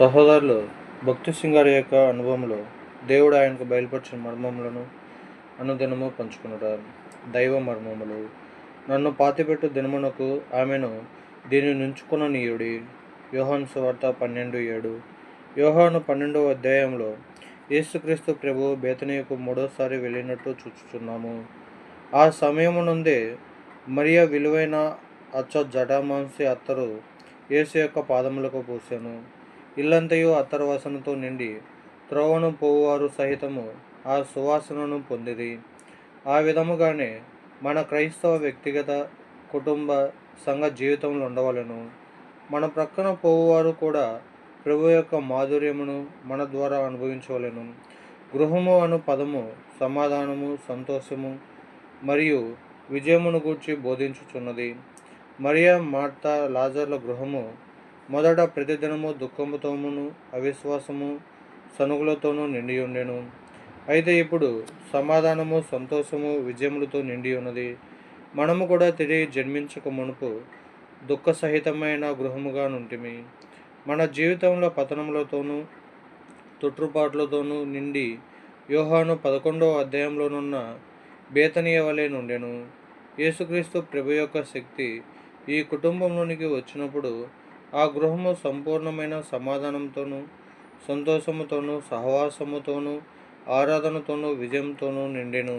సహోదరులు, భక్తి సింగారి యొక్క అనుభవంలో దేవుడు ఆయనకు బయలుపరిచిన మర్మములను అనుదినము పంచుకున్నారు. దైవ మర్మములు. నన్ను పాతిపెట్టు దినమునకు ఆమెను దీని నుంచుకున్న నీయుడి. యోహాను సువార్త 12:7. యోహాను 12వ అధ్యాయంలో యేసుక్రీస్తు ప్రభు బేతనీయకు మూడోసారి వెళ్ళినట్టు చూచుచున్నాము. ఆ సమయము నుండే మరియ విలువైన అచ్చ జటామాంసి అత్తరు యేసు యొక్క పాదములకు పూసెను. ఇల్లంతయు అత్తరు వాసనతో నిండి త్రోవను పోవువారు సహితము ఆ సువాసనను పొందిరి. ఆ విధముగానే మన క్రైస్తవ వ్యక్తిగత, కుటుంబ, సంఘ జీవితంలో ఉండవలెను. మన ప్రక్కన పోవువారు కూడా ప్రభు యొక్క మాధుర్యమును మన ద్వారా అనుభవించవలెను. గృహము అను పదము సమాధానము, సంతోషము మరియు విజయమును గూర్చి బోధించుచున్నది. మరియ, మార్తా, లాజర్ల గృహము మొదట ప్రతిదినము దుఃఖముతోనూ అవిశ్వాసము, సనుగులతోనూ నిండి ఉండెను. అయితే ఇప్పుడు సమాధానము, సంతోషము, విజయములతో నిండి ఉన్నది. మనము కూడా తిరిగి జన్మించక మునుపు దుఃఖసహితమైన గృహముగా నుంటిమి. మన జీవితంలో పతనములతోనూ తొట్రుపాట్లతోనూ నిండి యోహాను 11వ అధ్యాయంలోనున్న బేతనీయ వలె నుండెను. యేసుక్రీస్తు ప్రభు యొక్క శక్తి ఈ కుటుంబంలోనికి వచ్చినప్పుడు ఆ గృహము సంపూర్ణమైన సమాధానంతోనూ, సంతోషముతోనూ, సహవాసముతోనూ, ఆరాధనతోనూ, విజయంతోనూ నిండెను.